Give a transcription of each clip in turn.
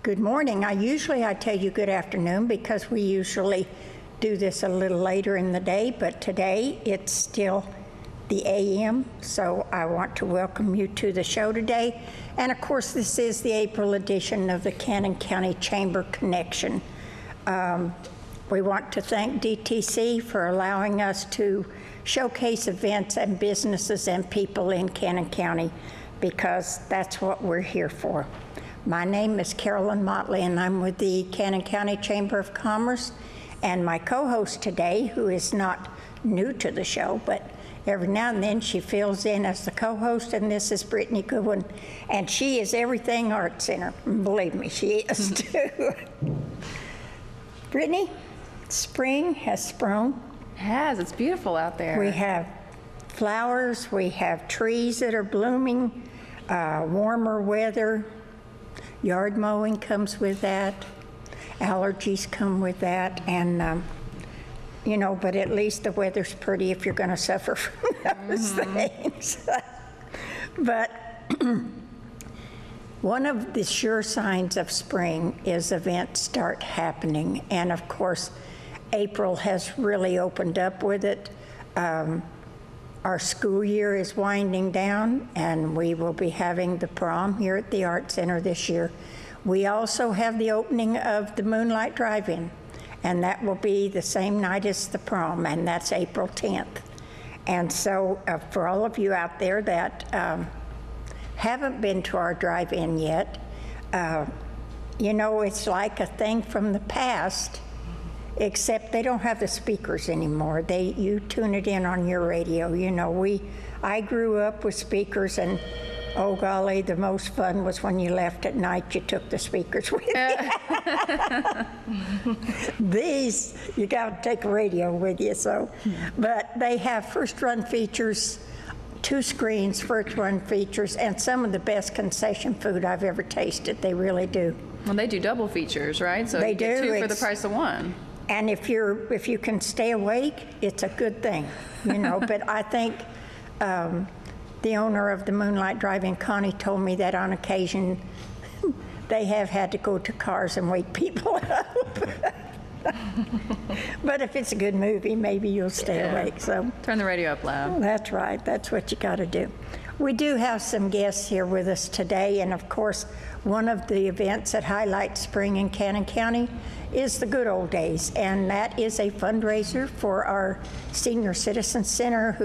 Good morning. I tell you good afternoon because we usually do this a little later in the day, but today it's still the AM, so I want to welcome you to the show today. And of course, this is the April edition of the Cannon County Chamber Connection. We want to thank DTC for allowing us to showcase events and businesses and people in Cannon County, because that's what we're here for. My name is Carolyn Motley, and I'm with the Cannon County Chamber of Commerce. And my co-host today, who is not new to the show, but every now and then she fills in as the co-host, and this is Brittany Goodwin. And she is everything Art Center. Believe me, she is too. Brittany, spring has sprung. It has. It's beautiful out there. We have flowers, we have trees that are blooming, warmer weather. Yard mowing comes with that. Allergies come with that. And, you know, but at least the weather's pretty if you're going to suffer from those things. But one of the sure signs of spring is events start happening. And, of course, April has really opened up with it. Our school year is winding down, and we will be having the prom here at the Art Center this year. We also have the opening of the Moonlight Drive-In, and that will be the same night as the prom, and that's April 10th. And so for all of you out there that haven't been to our drive-in yet, you know, it's like a thing from the past, except they don't have the speakers anymore. You tune it in on your radio. You know, I grew up with speakers, and oh golly, the most fun was when you left at night, you took the speakers with you. These, you got to take a radio with you, so. But they have first run features, 2 screens, first run features, and some of the best concession food I've ever tasted. They really do. Well, they do double features, right? So they you get do. 2 for the price of 1. And if you can stay awake, it's a good thing, you know. But I think the owner of the Moonlight Drive-In, Connie, told me that on occasion they have had to go to cars and wake people up. But if it's a good movie, maybe you'll stay awake. So turn the radio up loud. That's right. That's what you got to do. We do have some guests here with us today, and of course, one of the events that highlights spring in Cannon County is the Good Old Days, and that is a fundraiser for our Senior Citizen Center,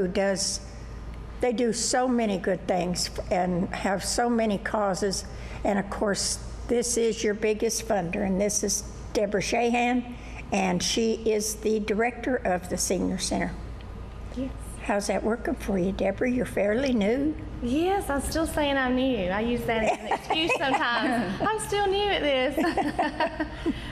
they do so many good things and have so many causes. And of course, this is your biggest funder, and this is Deborah Shahan, and she is the director of the Senior Center. Yes. How's that working for you, Deborah? You're fairly new. Yes, I'm still saying I'm new. I use that as an excuse sometimes. I'm still new at this.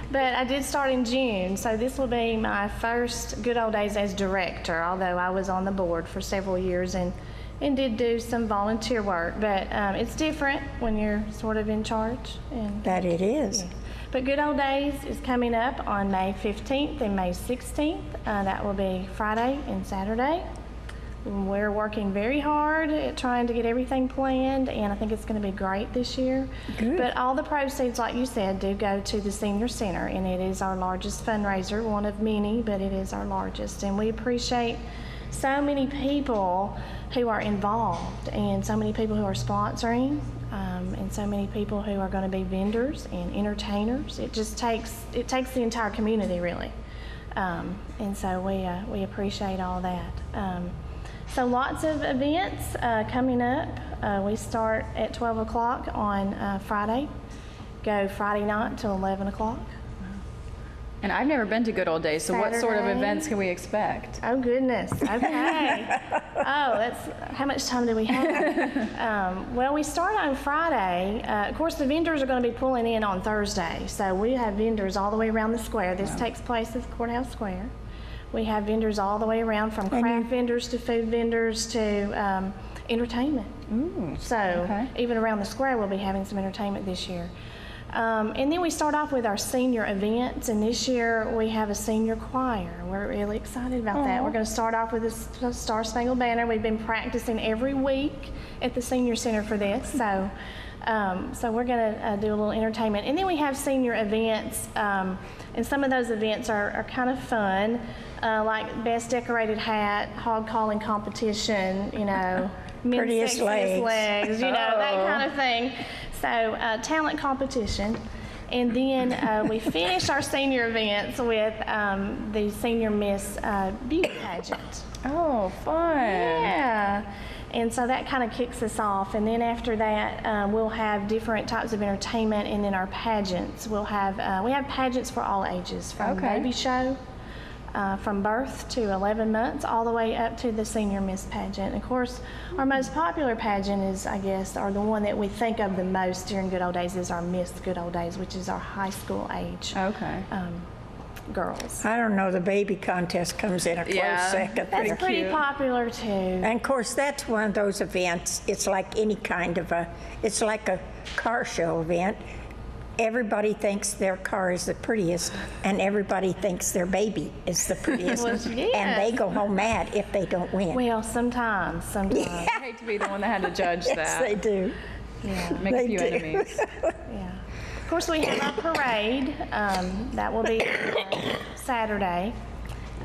But I did start in June, so this will be my first Good Old Days as director, although I was on the board for several years and did do some volunteer work. But it's different when you're sort of in charge. That it is. Yeah. But Good Old Days is coming up on May 15th and May 16th. That will be Friday and Saturday. We're working very hard at trying to get everything planned, and I think it's going to be great this year. Good. But all the proceeds, like you said, do go to the Senior Center, and it is our largest fundraiser, one of many, but it is our largest. And we appreciate so many people who are involved, and so many people who are sponsoring, and so many people who are going to be vendors and entertainers. It takes the entire community, really. And so we appreciate all that. So lots of events coming up. We start at 12 o'clock on Friday, go Friday night till 11 o'clock. And I've never been to Good Old Days, so Saturday. what sort of events can we expect? Oh, goodness. Okay. How much time do we have? Well, we start on Friday. Of course, the vendors are going to be pulling in on Thursday. So we have vendors all the way around the square. This takes place at the Courthouse Square. We have vendors all the way around, from craft vendors to food vendors to entertainment. So even around the square, we'll be having some entertainment this year. And then we start off with our senior events, and this year we have a senior choir. We're really excited about that. We're going to start off with the Star Spangled Banner. We've been practicing every week at the Senior Center for this, so So we're going to do a little entertainment. And then we have senior events, and some of those events are kind of fun, like best decorated hat, hog calling competition, you know, men's Prettiest sexiest legs, you know, that Oh. kind of thing. So talent competition. And then we finish our senior events with the Senior Miss Beauty Pageant. Oh, fun. Yeah. And so that kind of kicks us off. And then after that, we'll have different types of entertainment, and then our pageants. We have pageants for all ages, from Okay. baby show, from birth to 11 months, all the way up to the Senior Miss pageant. And of course, our most popular pageant is, I guess, or the one that we think of the most during Good Old Days, is our Miss Good Old Days, which is our high school age Okay. girls. I don't know, the baby contest comes in a close Yeah. second. That's there. pretty cute. popular too. And of course, that's one of those events, it's like any kind of it's like a car show event. Everybody thinks their car is the prettiest, and everybody thinks their baby is the prettiest. Well, And yes. they go home mad if they don't win. Well, sometimes. I hate to be the one that had to judge Yes, that. they do. Yeah. Make a they few do. enemies. Yeah. Of course, we have our parade. That will be Saturday,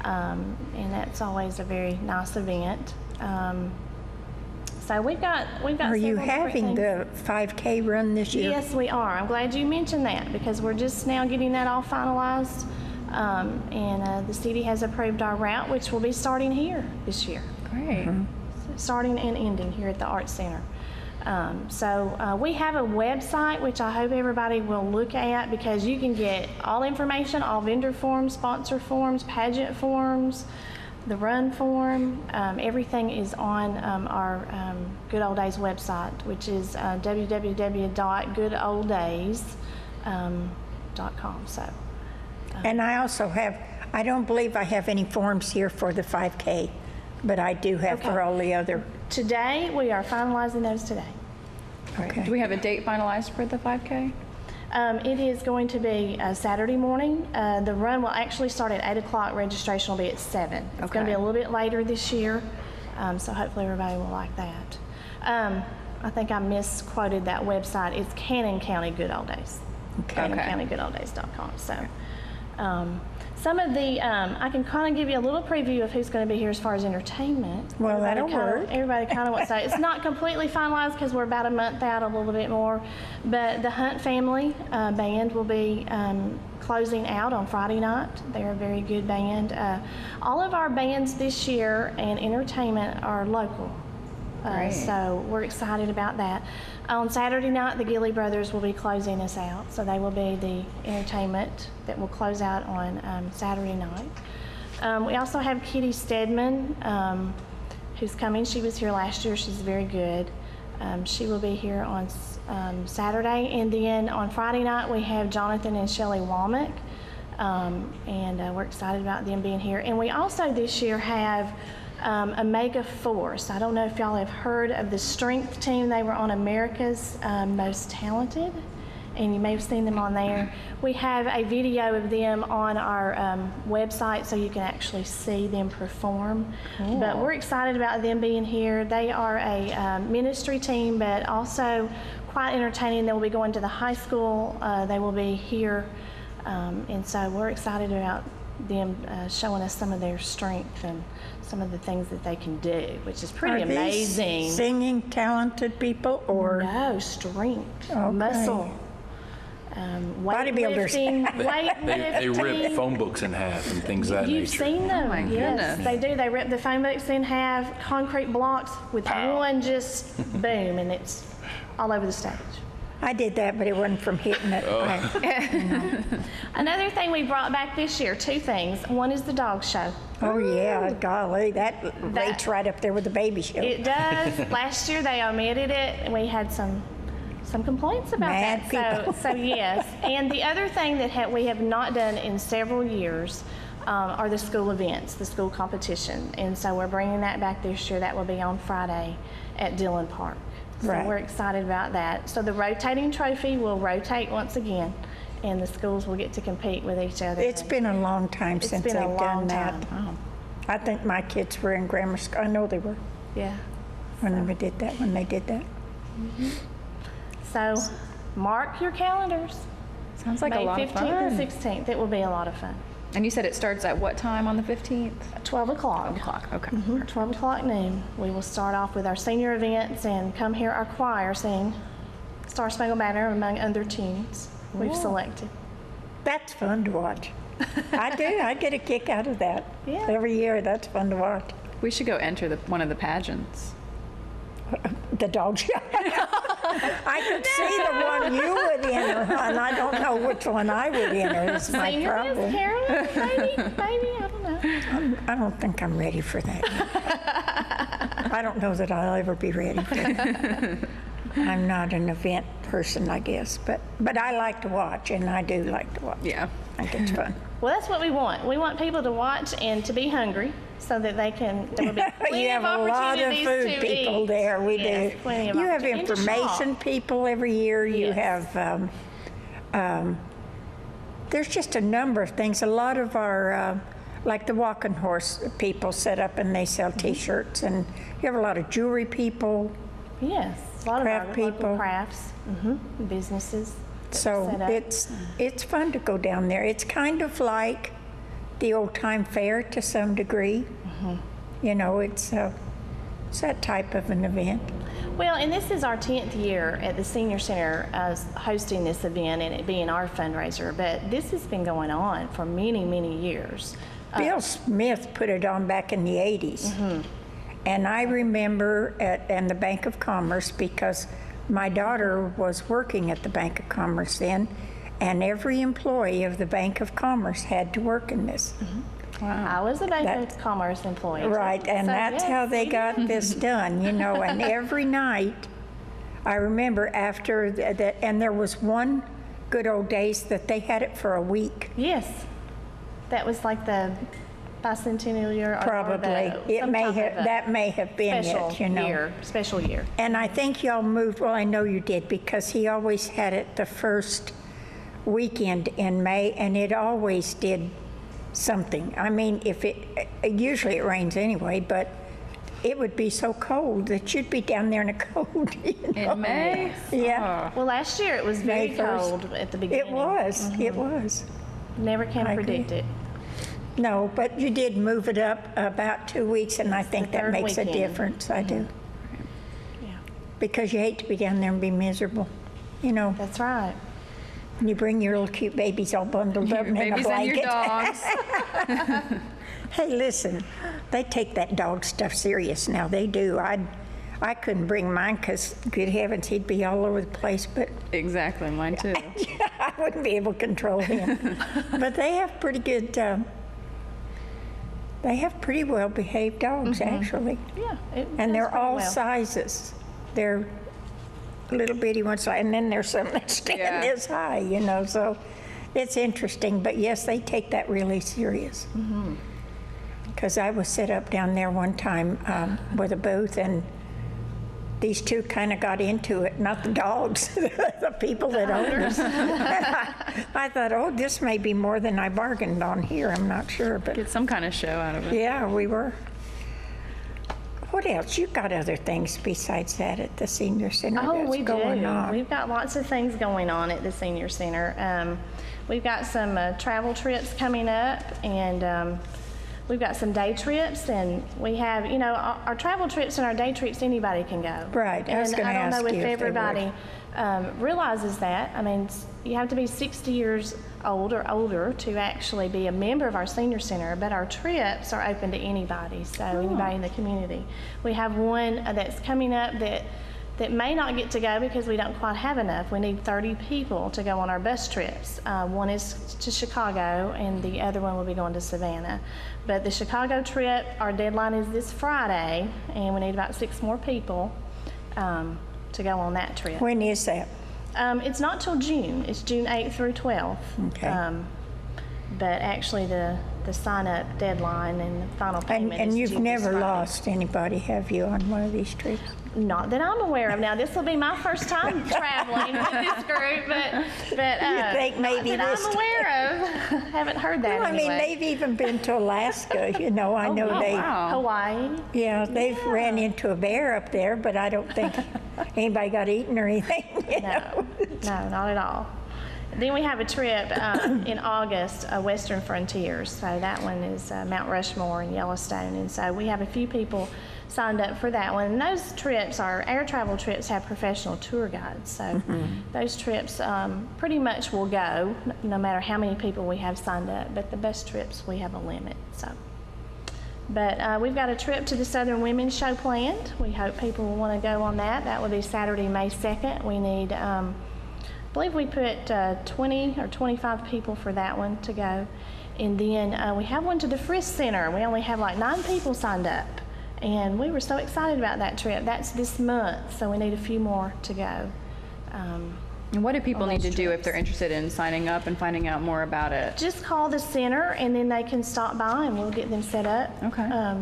and that's always a very nice event. So we've got. Are you several different having things. the 5K run this year? Yes, we are. I'm glad you mentioned that, because we're just now getting that all finalized, and the city has approved our route, which will be starting here this year. Great. Starting and ending here at the Arts Center. So we have a website, which I hope everybody will look at, because you can get all information, all vendor forms, sponsor forms, pageant forms, the run form. Everything is on our Good Old Days website, which is www.goodoldays.com. So And I also have, I don't believe I have any forms here for the 5K, but I do have for Okay. all the other. today, we are finalizing those today. Okay. Do we have a date finalized for the 5K? It is going to be Saturday morning. The run will actually start at 8 o'clock. Registration will be at 7. It's going to be Okay. a little bit later this year, so hopefully everybody will like that. I think I misquoted that website. It's Cannon County Good Old Days. Okay. CannonCountyGoodOldDays.com. So some of the, I can kind of give you a little preview of who's going to be here as far as entertainment. Well, that'll work. Everybody kind of wants to say, it's not completely finalized because we're about a month out, a little bit more, but the Hunt Family Band will be closing out on Friday night. They're a very good band. All of our bands this year and entertainment are local. Great. So we're excited about that. On Saturday night, the Gilly Brothers will be closing us out. So they will be the entertainment that will close out on Saturday night. We also have Kitty Stedman, who's coming. She was here last year. She's very good. She will be here on Saturday. And then on Friday night, we have Jonathan and Shelley Womack. And we're excited about them being here. And we also this year have Omega Force. I don't know if y'all have heard of the strength team. They were on America's Most Talented, and you may have seen them on there. We have a video of them on our website, so you can actually see them perform. But we're excited about them being here. They are a ministry team, but also quite entertaining. They will be going to the high school. They will be here, and so we're excited about them showing us some of their strength and some of the things that they can do, which is pretty Are these amazing. singing talented people or? No, strength, Okay. muscle, Bodybuilders. weightlifting, They rip phone books in half and things of that You've nature. seen them, my yes, goodness. they do. They rip the phone books in half, concrete blocks with one just boom, and it's all over the stage. I did that, but it wasn't from hitting it. Another thing we brought back this year, 2 things. One is the dog show. Oh, yeah, golly, that rates right up there with the baby show. It does. Last year they omitted it, and we had some complaints about Mad that. people. So yes. And the other thing that we have not done in several years are the school events, the school competition, and so we're bringing that back this year. That will be on Friday at Dillon Park. So Right. we're excited about that. So the rotating trophy will rotate once again, and the schools will get to compete with each other. It's been a long time It's since been a they've done long that. time. I think my kids were in grammar school. I know they were Yeah. when they did that. So mark your calendars. Sounds like a May lot of 15th fun. and 16th. It will be a lot of fun. And you said it starts at what time on the 15th? 12 o'clock. 12 o'clock, okay. 12 o'clock noon. We will start off with our senior events and come hear our choir sing Star Spangled Banner among other tunes we've selected. That's fun to watch. I do. I get a kick out of that. Yeah. Every year, that's fun to watch. We should go enter one of the pageants. The dog show. I could see the one you would enter, and I don't know which one I would enter. Is my Senior Miss problem. Carolyn, maybe, I don't know. I don't think I'm ready for that. I don't know that I'll ever be ready for that. I'm not an event person, I guess, but I like to watch, and I do like to watch. Yeah. I think it's fun. Well, that's what we want. We want people to watch and to be hungry so that there will be plenty You have of a lot of opportunities food to people eat. there. We Yes, do. plenty of You have opportunities. And to shop. information people every year. You Yes. have, there's just a number of things. A lot of our, like the walking horse people set up and they sell T-shirts, and you have a lot of jewelry people. Yes, a lot Craft of our local people. crafts, businesses. So set up. it's fun to go down there. It's kind of like the old time fair to some degree. You know, it's that type of an event. Well, and this is our 10th year at the Senior Center hosting this event and it being our fundraiser, but this has been going on for many, many years. Bill Smith put it on back in the 80s. And I remember in the Bank of Commerce, because my daughter was working at the Bank of Commerce then, and every employee of the Bank of Commerce had to work in this. I was a Bank of Commerce employee. too. Right, and So, that's yes. how they got this done, you know, and every night, I remember after that, and there was one good old days that they had it for a week. Yes, that was like the bicentennial year. or Probably. It some may type have, of a that may have been special it, you know. year, special year. And I think y'all moved, well, I know you did, because he always had it the first weekend in May, and it always did something. I mean, usually it rains anyway, but it would be so cold that you'd be down there in a cold, you know? In May? Yeah, Well, last year it was very May 1st. cold at the beginning. it was, it was. Never can I agree. predict it. No, but you did move it up about 2 weeks, and I think the that third makes a weekend. difference, I do. Yeah, Because you hate to be down there and be miserable, you know? that's right. And you bring your little cute babies all bundled up Your in a babies and your blanket. dogs. Hey, listen, they take that dog stuff serious now. They do. I couldn't bring mine because, good heavens, he'd be all over the place. But Exactly, mine too. I wouldn't be able to control him. But they have pretty good. They have pretty well behaved dogs, actually, Yeah. It and does they're pretty all well. sizes. They're little bitty ones, and then there's some that stand Yeah. this high, you know. So it's interesting. But yes, they take that really serious. Because I was set up down there one time with a booth, and these two kind of got into it, not the dogs, the people that own us. I thought, oh, this may be more than I bargained on here. I'm not sure, but Get some kind of show out of it. yeah, we were. What else? You've got other things besides that at the senior center Oh, that's we going do. on. We've got lots of things going on at the Senior Center. We've got some travel trips coming up, and we've got some day trips, and we have, you know, our travel trips and our day trips, anybody can go. Right, I was And gonna I don't ask know if you if they everybody realizes that. I mean, you have to be 60 years old or older to actually be a member of our Senior Center, but our trips are open to anybody, so anybody in the community. We have one that's coming up that may not get to go because we don't quite have enough. We need 30 people to go on our bus trips. One is to Chicago, and the other one will be going to Savannah. But the Chicago trip, our deadline is this Friday, and we need about 6 more people to go on that trip. When is that? It's not till June. It's June 8th through 12th. Okay. But actually, the sign-up deadline and the final payment And is you've due this never Friday. lost anybody, have you, on one of these trips? Not that I'm aware of. Now, this will be my first time traveling with this group, but You think maybe not that this I'm aware of. Haven't heard that Well, I mean, anyway. they've even been to Alaska, you know. I know Oh, they, wow. Hawaii. yeah, they've ran into a bear up there, but I don't think Anybody got eaten or anything? You know? No, not at all. Then we have a trip in August, Western Frontiers. So that one is Mount Rushmore and Yellowstone. And so we have a few people signed up for that one. And those trips, our air travel trips, have professional tour guides. So those trips pretty much will go, no matter how many people we have signed up. But the best trips, we have a limit. So. But we've got a trip to the Southern Women's Show planned. We hope people will want to go on that. That will be Saturday, May 2nd. We need, I believe we put 20 or 25 people for that one to go. And then we have one to the Frisk Center. We only have like 9 people signed up. And we were so excited about that trip. That's this month, so we need a few more to go. And what do people need to do if trips. they're interested in signing up and finding out more about it? Just call the center, and then they can stop by, and we'll get them set up. Okay.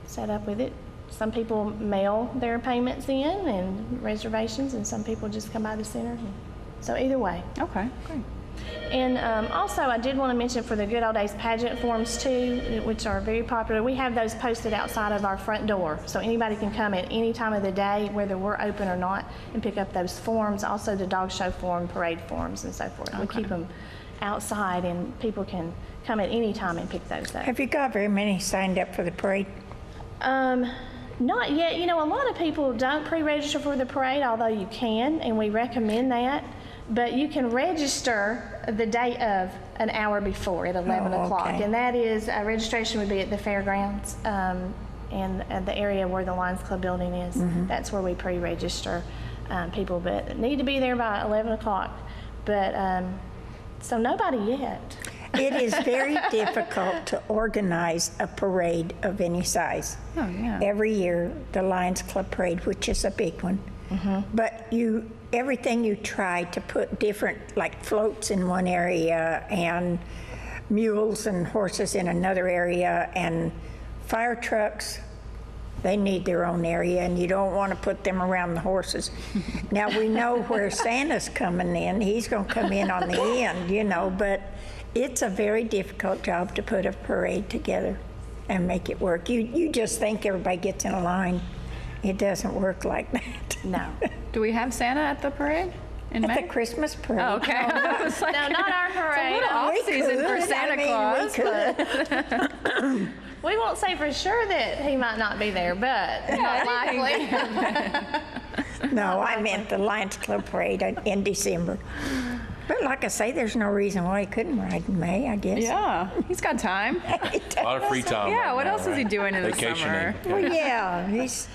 Set up with it. Some people mail their payments in and reservations, and some people just come by the center. So either way. Okay, great. And also, I did want to mention for the Good Old Days pageant forms too, which are very popular. We have those posted outside of our front door, so anybody can come at any time of the day, whether we're open or not, and pick up those forms. Also, the dog show form, parade forms, and so forth. We keep them outside, and people can come at any time and pick those up. Have you got very many signed up for the parade? Not yet. You know, a lot of people don't pre-register for the parade, although you can, and we recommend that. But you can register the day of an hour before at 11 o'clock. Okay. And that is, registration would be at the fairgrounds and at the area where the Lions Club building is. That's where we pre-register people, but need to be there by 11 o'clock. But, so nobody yet. It is very difficult to organize a parade of any size. Oh, yeah. Every year, the Lions Club Parade, which is a big one. But everything you try to put different, like floats in one area and mules and horses in another area, and fire trucks, they need their own area, and you don't want to put them around the horses. Now, we know where Santa's coming in. He's going to come in on the end, you know, but it's a very difficult job to put a parade together and make it work. You just think everybody gets in a line. It doesn't work like that. No. Do we have Santa at the parade in At May? the Christmas parade. Oh, okay. I was like, No, not our parade. It's a little off We season for could. Santa I mean, Claus. we could. We won't say for sure that he might not be there, but not likely. No, I meant the Lions Club Parade in December. But like I say, there's no reason why he couldn't ride in May, I guess. Yeah, he's got time. A lot of free time. Yeah, right what now, else is he right? doing in the summer? Vacationing. Well,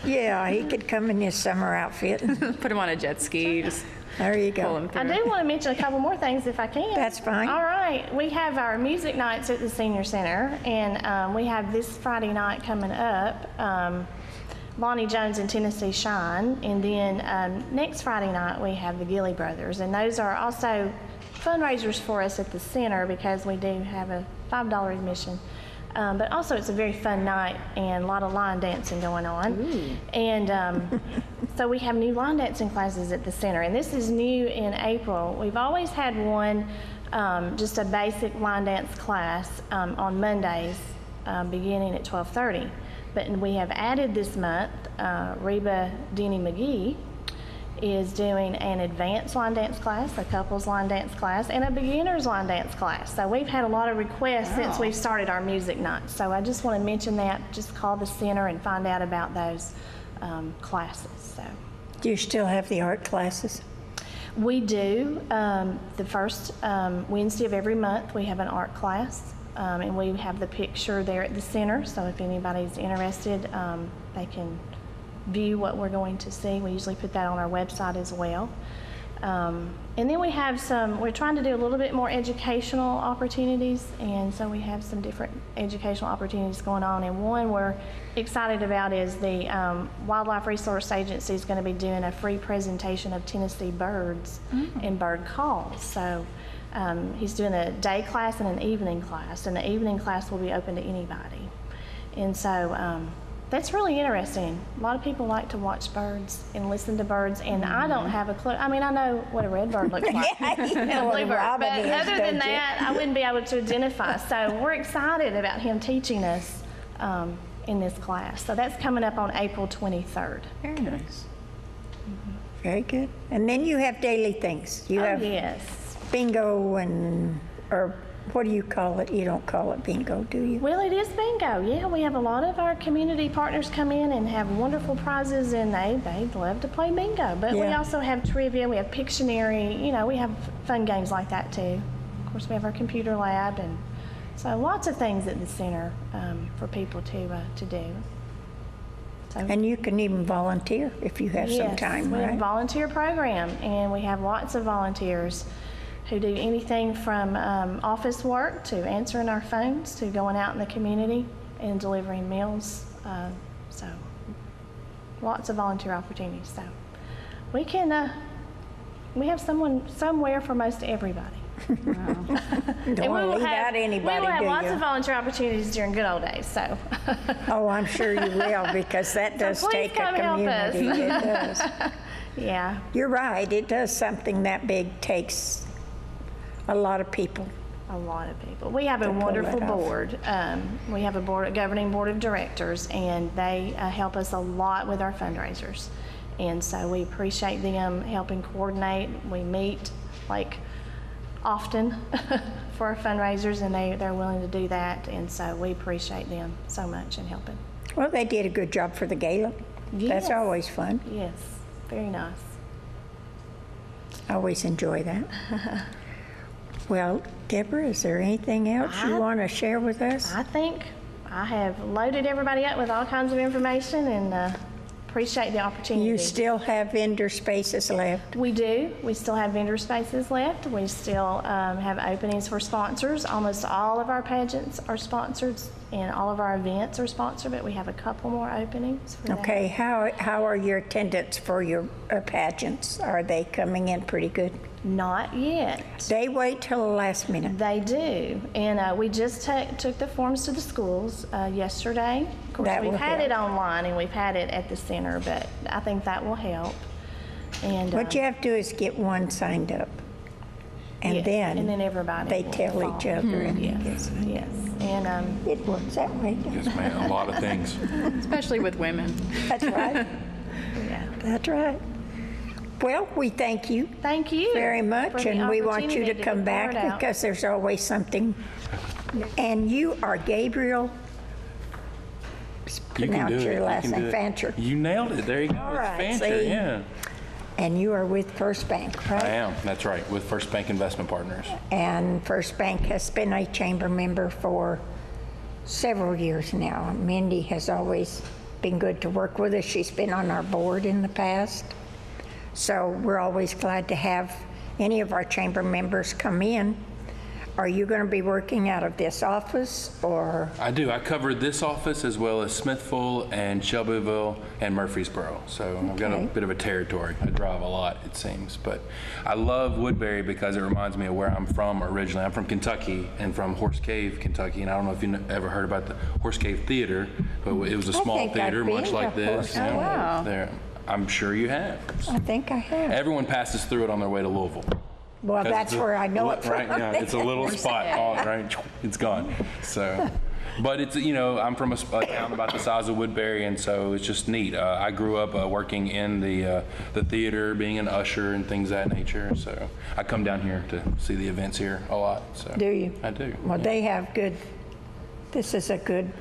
yeah, he could come in his summer outfit. Put him on a jet ski, just There you pull go. him I through. do want to mention a couple more things if I can. That's fine. All right. We have our music nights at the Senior Center, and we have this Friday night coming up, Lonnie Jones and Tennessee Shine, and then next Friday night we have the Gilly Brothers, and those are also fundraisers for us at the center because we do have a $5 admission. But also it's a very fun night and a lot of line dancing going on. Ooh. And so we have new line dancing classes at the center, and this is new in April. We've always had one, just a basic line dance class on Mondays beginning at 12:30. But we have added this month, Reba Denny McGee is doing an advanced line dance class, a couples line dance class, and a beginner's line dance class. So we've had a lot of requests since we've started our music nights. So I just want to mention that. Just call the center and find out about those classes. So Do you still have the art classes? we do. The first Wednesday of every month, we have an art class, and we have the picture there at the center. So if anybody's interested, they can view what we're going to see. We usually put that on our website as well. And then we have we're trying to do a little bit more educational opportunities, and so we have some different educational opportunities going on. And one we're excited about is the Wildlife Resource Agency is going to be doing a free presentation of Tennessee birds and bird calls. So he's doing a day class and an evening class, and the evening class will be open to anybody. And so that's really interesting. A lot of people like to watch birds and listen to birds, and I don't have a clue. I mean, I know what a red bird looks like. Yeah, you and know a what a bluebird, robin but is, other than don't you? that, I wouldn't be able to identify. So we're excited about him teaching us in this class. So that's coming up on April 23rd. Very nice. Very good. And then you have daily things. You Oh, have yes. bingo or what do you call it? You don't call it bingo, do you? Well, it is bingo. Yeah, we have a lot of our community partners come in and have wonderful prizes, and they love to play bingo. But we Yeah. also have trivia, we have Pictionary, you know, we have fun games like that too. Of course, we have our computer lab, and so lots of things at the center for people to do. So, And you can even volunteer if you have some yes, time, we have a right? volunteer program, and we have lots of volunteers who do anything from office work to answering our phones to going out in the community and delivering meals. So lots of volunteer opportunities. So we can, we have someone somewhere for most everybody. Don't And we want to will leave out anybody, we will have do lots you? of volunteer opportunities during good old days. So Oh, I'm sure you will, because that does please take a come help us. community. It does. yeah. You're right. It does something that big takes a lot of people. A lot of people. We have a To pull wonderful that off. board. We have a governing board of directors, and they help us a lot with our fundraisers. And so we appreciate them helping coordinate. We meet like often for our fundraisers, and they're willing to do that. And so we appreciate them so much in helping. Well, they did a good job for the gala. That's Yes. always fun. Yes, very nice. I always enjoy that. Well, Deborah, is there anything else you want to share with us? I think I have loaded everybody up with all kinds of information, and appreciate the opportunity. You still have vendor spaces left? We do. We still have vendor spaces left. We still have openings for sponsors. Almost all of our pageants are sponsored, and all of our events are sponsored, but we have a couple more openings for that. Okay, how are your attendance for your pageants? Are they coming in pretty good? Not yet. They wait till the last minute. They do. And we just took the forms to the schools yesterday. Of course, That we've will had help. it online and we've had it at the center, but I think that will help. And What you have to do is get one signed up. And yes, then and then everybody they will tell each follow. other and Yes, it gets signed. yes. And It works that way. Yes, ma'am, a lot of things. Especially with women. That's right. yeah. That's right. Well, we thank you Thank you very much, for the and we want you opportunity to come get the word back out. because there's always something. And you are Gabriel, You can pronounce do it. your You last can do name, it. Fancher. You nailed it. There you go. All It's right, Fancher, see? yeah. And you are with First Bank, right? I am, that's right, with First Bank Investment Partners. And First Bank has been a chamber member for several years now. Mindy has always been good to work with us. She's been on our board in the past. So we're always glad to have any of our chamber members come in. Are you going to be working out of this office or? I do. I cover this office as well as Smithville and Shelbyville and Murfreesboro. So I've got a Okay. bit of a territory. I drive a lot, it seems. But I love Woodbury because it reminds me of where I'm from originally. I'm from Kentucky and from Horse Cave, Kentucky. And I don't know if you ever heard about the Horse Cave Theater, but it was a small think I've theater, been much like to this. Horse you know, Cave. Oh, wow. there. I'm sure you have. I think I have. Everyone passes through it on their way to Louisville. Well, 'Cause that's it's a- where I know it from. Right, yeah, it's a little spot, right? It's gone. So, but it's, you know, I'm from a town about the size of Woodbury, and so it's just neat. I grew up working in the theater, being an usher and things of that nature. So I come down here to see the events here a lot. So Do you? I do. Well, they have good, this is a good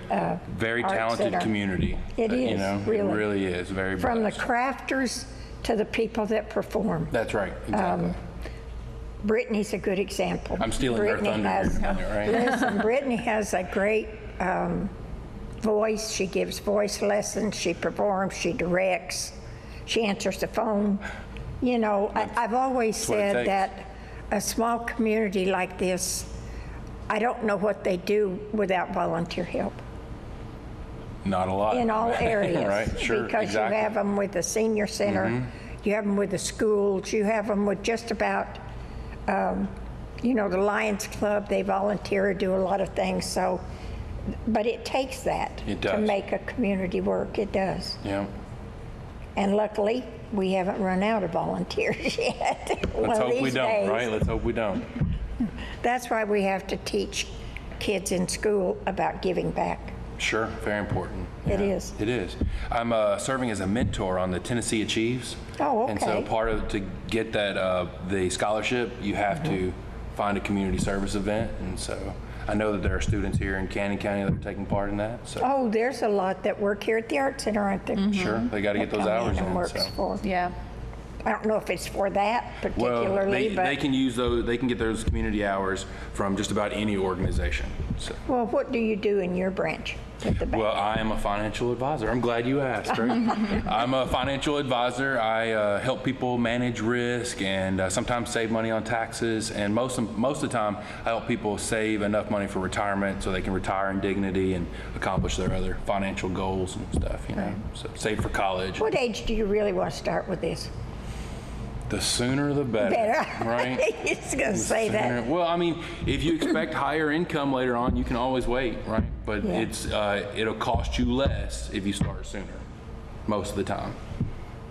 Very art talented center. community. It You is, know, really. it really is. Very From the blessed. crafters to the people that perform. That's right. Exactly. Brittany's a good example. I'm stealing her Brittany thunder has- here, right? Listen, Brittany has a great voice. She gives voice lessons, she performs, she directs, she answers the phone. You know, I've always what it said takes. that a small community like this, I don't know what they do without volunteer help Not a lot. in all areas. Right, sure, Because exactly. you have them with the senior center, you have them with the schools, you have them with just about, you know, the Lions Club, they volunteer, do a lot of things, so, but it takes that It to does. make a community work, it does. Yeah. And luckily, we haven't run out of volunteers yet. One Let's of hope we these don't, days. right? Let's hope we don't. That's why we have to teach kids in school about giving back. Sure, very important. It Yeah, is. It is. I'm serving as a mentor on the Tennessee Achieves. Oh, And so okay. part of to get that the scholarship, you have to find a community service event, and so I know that there are students here in Cannon County that are taking part in that. So Oh, there's a lot that work here at the Art Center, aren't there? sure, they got to get those Come in hours and in. works So. for. Yeah. I don't know if it's for that Well, particularly, they but, can use those. They can get those community hours from just about any organization. So. well, what do you do in your branch with the bank? Well, I am a financial advisor. I'm glad you asked. Right? I'm a financial advisor. I help people manage risk and sometimes save money on taxes. And most of the time, I help people save enough money for retirement so they can retire in dignity and accomplish their other financial goals and stuff. You know, so save for college. What age do you really want to start with this? The sooner the better. Better. Right? It's going to say that. Well, I mean, if you expect higher income later on, you can always wait, right? But Yeah. it'll cost you less if you start sooner, most of the time.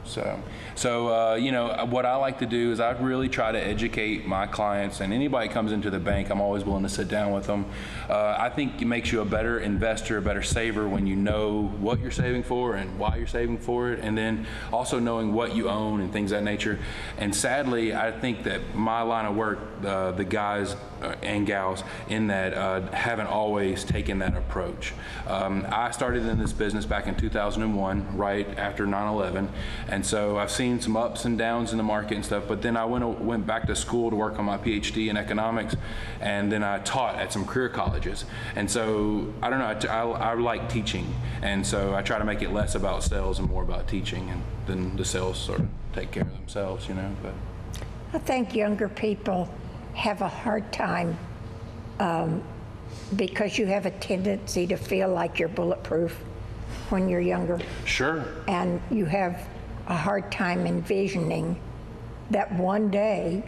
So you know, what I like to do is I really try to educate my clients, and anybody comes into the bank, I'm always willing to sit down with them. I think it makes you a better investor, a better saver when you know what you're saving for and why you're saving for it, and then also knowing what you own and things of that nature. And sadly, I think that my line of work, the guys and gals in that haven't always taken that approach. I started in this business back in 2001, right after 9/11, and so I've seen some ups and downs in the market and stuff, but then I went back to school to work on my PhD in economics, and then I taught at some career colleges. And so, I don't know, I like teaching, and so I try to make it less about sales and more about teaching, and then the sales sort of take care of themselves, you know. But I think younger people have a hard time because you have a tendency to feel like you're bulletproof when you're younger, sure. and you have a hard time envisioning that one day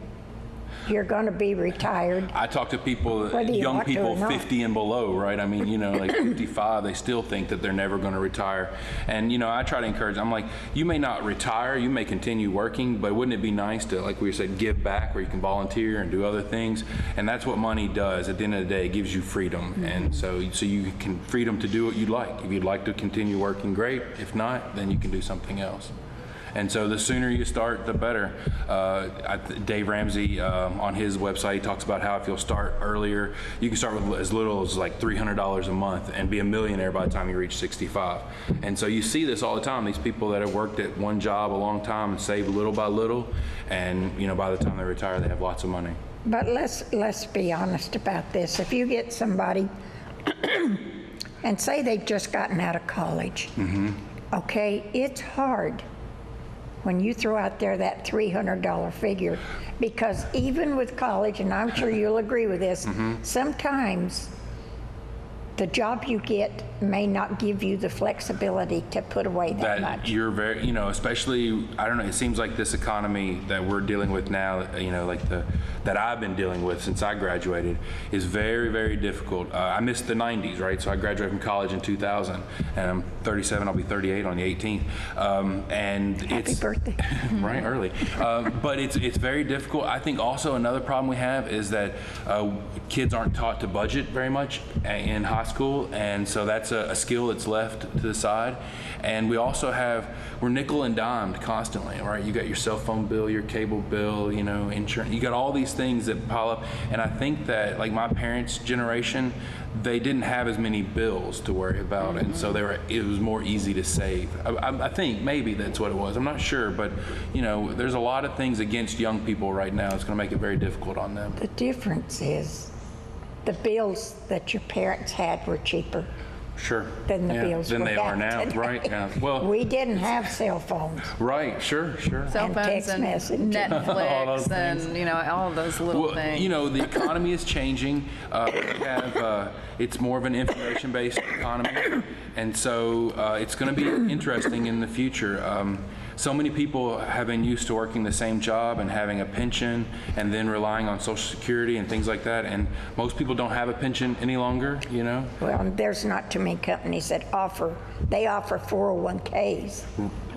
you're going to be retired. I talk to people, Whether you young want to people or not. 50 and below, right? I mean, you know, like 55, they still think that they're never going to retire. And, you know, I try to encourage, I'm like, you may not retire, you may continue working, but wouldn't it be nice to, like we said, give back where you can volunteer and do other things? And that's what money does. At the end of the day, it gives you freedom. Mm-hmm. And so you can freedom to do what you'd like. If you'd like to continue working, great. If not, then you can do something else. And so the sooner you start, the better. Dave Ramsey, on his website, he talks about how if you'll start earlier, you can start with as little as like $300 a month and be a millionaire by the time you reach 65. And so you see this all the time, these people that have worked at one job a long time and saved little by little, and you know, by the time they retire, they have lots of money. But let's be honest about this. If you get somebody and say they've just gotten out of college, okay, it's hard when you throw out there that $300 figure, because even with college, and I'm sure you'll agree with this, sometimes the job you get may not give you the flexibility to put away that much. You're very, you know, especially, I don't know, it seems like this economy that we're dealing with now, you know, like that I've been dealing with since I graduated, is very, very difficult. I missed the 90s, right? So I graduated from college in 2000, and I'm 37, I'll be 38 on the 18th. And Happy it's birthday. right, early. But it's very difficult. I think also another problem we have is that kids aren't taught to budget very much in high school, and so that's a skill that's left to the side. And we also we're nickel and dimed constantly, right? You got your cell phone bill, your cable bill, you know, insurance, you got all these things that pile up. And I think that, like my parents' generation, they didn't have as many bills to worry about, and so it was more easy to save. I think maybe that's what it was. I'm not sure, but you know, there's a lot of things against young people right now. It's going to make it very difficult on them. The difference is the bills that your parents had were cheaper Sure. than the bills than we they have are now, today. right? Yeah. Well, We didn't have cell phones. right. Sure. Cell And phones text and messaging. Netflix those and, you know, all of those little Well, things. you know, the economy is changing. It's more of an information-based economy, and so it's going to be interesting in the future. So many people have been used to working the same job and having a pension and then relying on Social Security and things like that, and most people don't have a pension any longer, you know? Well, there's not too many companies that offer 401ks.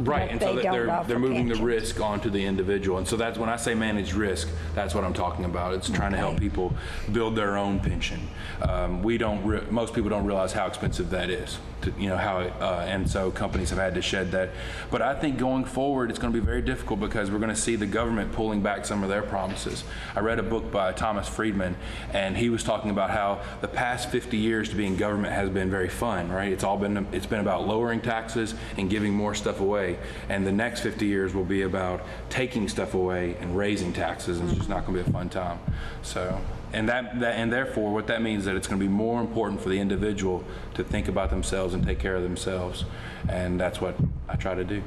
Right, but and so they don't they're offer moving the pensions. risk onto the individual. And so that's when I say manage risk, that's what I'm talking about. It's trying to help Okay. people build their own pension. Most people don't realize how expensive that is, and so companies have had to shed that. But I think going forward, it's going to be very difficult because we're going to see the government pulling back some of their promises. I read a book by Thomas Friedman, and he was talking about how the past 50 years to be in government has been very fun, right? It's been about lowering taxes and giving more stuff away. And the next 50 years will be about taking stuff away and raising taxes, and it's just not going to be a fun time. So, and therefore, what that means is that it's going to be more important for the individual to think about themselves and take care of themselves, and that's what I try to do.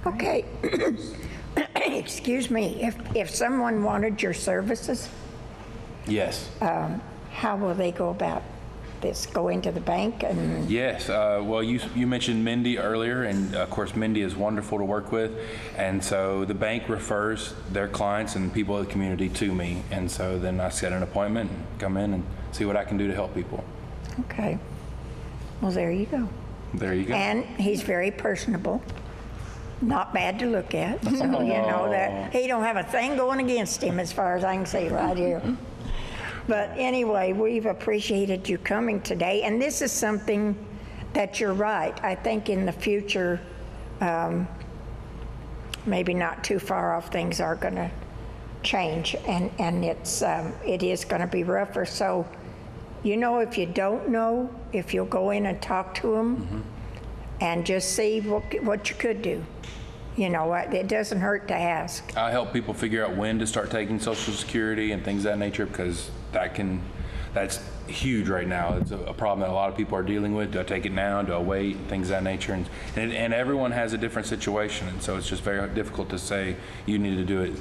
Okay. Excuse me, if someone wanted your services, Yes. how will they go about this? Go into the bank and, Yes. Well, you mentioned Mindy earlier, and of course, Mindy is wonderful to work with. And so the bank refers their clients and people of the community to me. And so then I set an appointment, and come in and see what I can do to help people. okay. Well, there you go. There you go. And he's very personable, not bad to look at. So, you know, that he don't have a thing going against him as far as I can see right here. But anyway, we've appreciated you coming today, and this is something that you're right. I think in the future, maybe not too far off, things are going to change, and it is going to be rougher. So, you know, if you don't know, if you'll go in and talk to them and just see what you could do. You know, it doesn't hurt to ask. I help people figure out when to start taking Social Security and things of that nature, because that's huge right now. It's a problem that a lot of people are dealing with. Do I take it now? Do I wait? Things of that nature. And everyone has a different situation, and so it's just very difficult to say you need to do it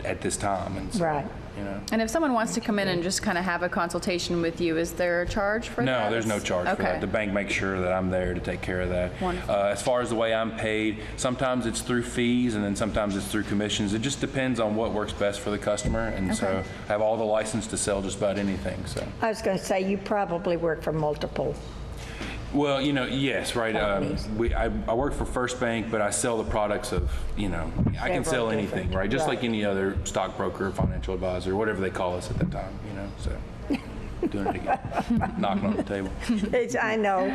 at this time. And so, Right. You know. And if someone wants to come in and just kind of have a consultation with you, is there a charge for that? No, there's no charge for Okay. that. The bank makes sure that I'm there to take care of that. Wonderful. As far as the way I'm paid, sometimes it's through fees and then sometimes it's through commissions. It just depends on what works best for the customer. And so I have all the license to sell just about anything. So. I was going to say, you probably work for multiple. Well, you know, yes, right. Companies. I work for First Bank, but I sell the products of, you know, I can Several sell anything, different- right? Just right. like any other stockbroker, financial advisor, whatever they call us at that time, you know, so. Doing it again, knocking on the table. I know.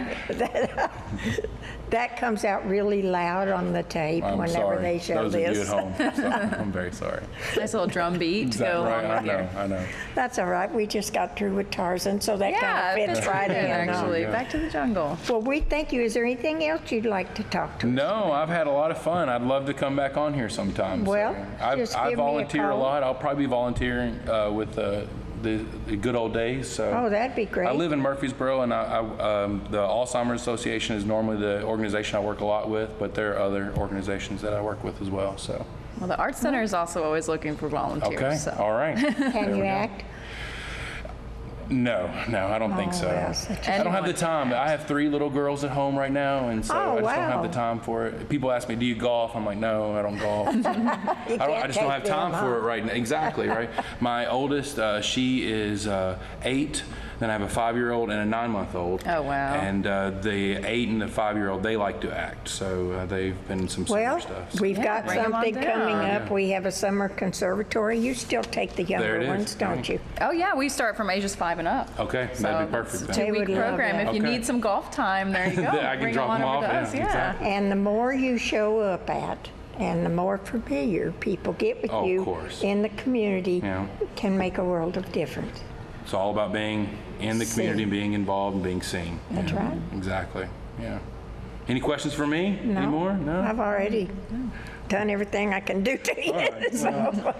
That comes out really loud on the tape I'm whenever sorry. they show Those of you at this. home, sorry. I'm very sorry. Nice little drum beat to go Right, along with your. I know. That's all right. We just got through with Tarzan, so that Yeah, kind it of fits fits right right in, in. actually. Yeah. Back to the jungle. Well, we thank you. Is there anything else you'd like to talk to? No, I've had a lot of fun. I'd love to come back on here sometime. Well, just I give me a volunteer a call. lot. I'll probably be volunteering with the good old days. So. Oh, that'd be great. I live in Murfreesboro, and the Alzheimer's Association is normally the organization I work a lot with, but there are other organizations that I work with as well. So, Well, the Arts Center is also always looking for volunteers. okay, So. all right. Can you act? No, I don't think so. well, such I don't have the time. I have 3 little girls at home right now, and so Oh, I just don't have wow. the time for it. People ask me, "Do you golf?" I'm like, "No, I don't golf." I just don't have time for it right now. Exactly, right? My oldest, she is 8. Then I have a 5-year-old and a 9-month-old. Oh, wow. And the 8 and the 5-year-old, they like to act, so they've been in some summer Well, stuff. So. we've got bring 'em on something coming down. up. We have a summer conservatory. You still take the There younger it is. ones, don't you? Oh, yeah, we start from ages 5 and up. Okay, So that'd be it's perfect. a then. They would 2-week love program. that. If you Okay. need some golf time, there you go. I can Bring drop them them on off, over to us. yeah, Yeah. exactly. And the more you show up at, and the more familiar people get with Oh, of you course. in the community, Yeah. can make a world of difference. It's all about being in the community, Seen. being involved, and being seen. That's right. Exactly. Yeah. Any questions for me No, anymore? No. I've already done everything I can do to you. right. So,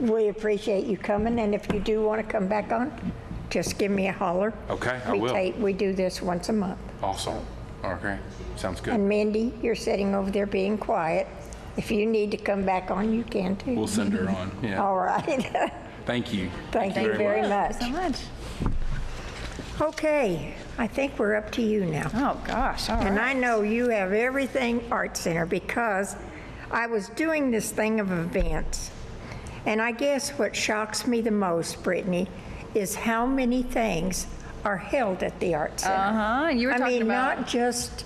we appreciate you coming, and if you do want to come back on, just give me a holler. Okay, I will. We do this once a month. Awesome. Okay. Sounds good. And Mindy, you're sitting over there being quiet. If you need to come back on, you can too. We'll send her on. Yeah. All right. Thank you. Thank you very much. Thank you so much. Okay, I think we're up to you now. Oh, gosh, all right. And I know you have everything Art Center because I was doing this thing of events. And I guess what shocks me the most, Brittany, is how many things are held at the Art Center. Uh-huh, and you were I talking mean, about... not just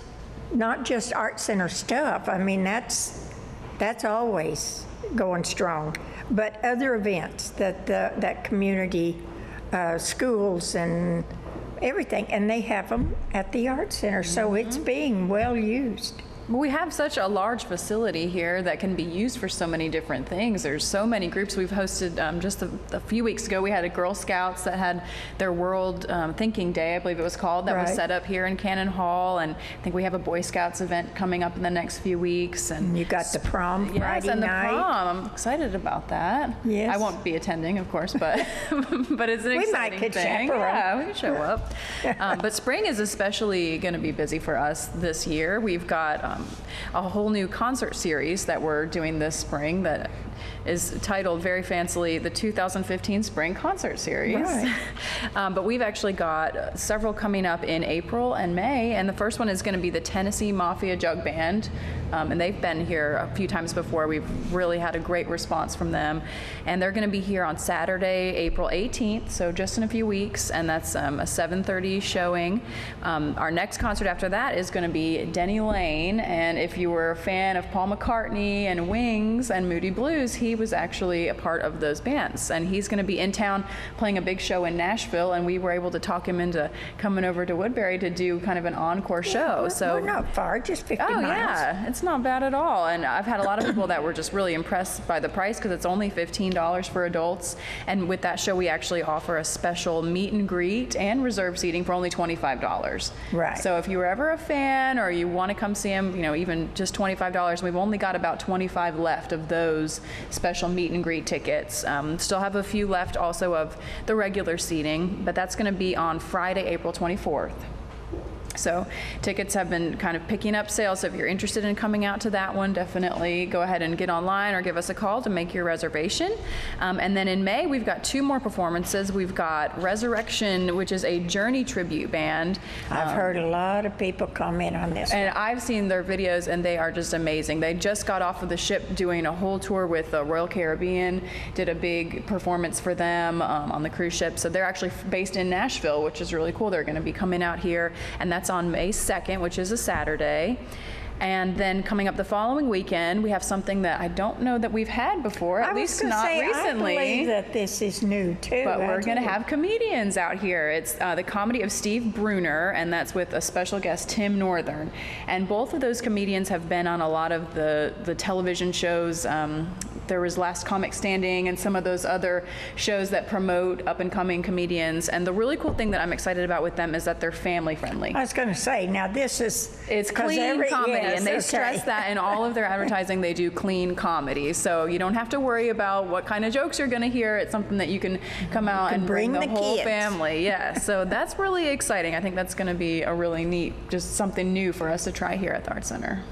not just art center stuff. I mean, that's always going strong. But other events that community, schools and everything, and they have them at the art center, so it's being well used. We have such a large facility here that can be used for so many different things. There's so many groups. We've hosted, just a few weeks ago, we had a Girl Scouts that had their World Thinking Day, I believe it was called, that was set up here in Cannon Hall. And I think we have a Boy Scouts event coming up in the next few weeks. And You got the prom Friday and the night. prom. I'm excited about that. Yes. I won't be attending, of course, but but it's an We might exciting could thing. chaperone. Yeah, we could show up. But spring is especially going to be busy for us this year. We've got a whole new concert series that we're doing this spring that is titled very fancily the 2015 Spring Concert Series. Right. But we've actually got several coming up in April and May, and the first one is going to be the Tennessee Mafia Jug Band, and they've been here a few times before. We've really had a great response from them, and they're going to be here on Saturday, April 18th, so just in a few weeks, and that's a 7:30 showing. Our next concert after that is going to be Denny Lane, and if you were a fan of Paul McCartney and Wings and Moody Blues, he was actually a part of those bands, and he's going to be in town playing a big show in Nashville, and we were able to talk him into coming over to Woodbury to do kind of an encore show. We're not far, just 50 miles. Yeah, it's not bad at all. And I've had a lot of people that were just really impressed by the price because it's only $15 for adults. And with that show, we actually offer a special meet and greet and reserve seating for only $25. Right. So if you were ever a fan or you want to come see him, even just $25, we've only got about 25 left of those special meet and greet tickets. Still have a few left also of the regular seating, but that's going to be on Friday, April 24th. So tickets have been kind of picking up sales. So if you're interested in coming out to that one, definitely go ahead and get online or give us a call to make your reservation. And then in May, we've got 2 more performances. We've got Resurrection, which is a Journey tribute band. I've heard a lot of people comment on this. And I've seen their videos, and they are just amazing. They just got off of the ship doing a whole tour with the Royal Caribbean, did a big performance for them on the cruise ship. So they're actually based in Nashville, which is really cool. They're going to be coming out here, and that's on May 2nd, which is a Saturday. And then coming up the following weekend, we have something that I don't know that we've had before, at least not recently. I believe that this is new too. But we're going to have comedians out here. It's the comedy of Steve Bruner, and that's with a special guest, Tim Northern. And both of those comedians have been on a lot of the television shows. There was Last Comic Standing and some of those other shows that promote up-and-coming comedians. And the really cool thing that I'm excited about with them is that they're family-friendly. I was going to say, now this is... It's clean comedy, and they stress that in all of their advertising. They do clean comedy, so you don't have to worry about what kind of jokes you're going to hear. It's something that you can come out and bring the whole kids. family. Yeah, so that's really exciting. I think that's going to be a really neat, just something new for us to try here at the Art Center.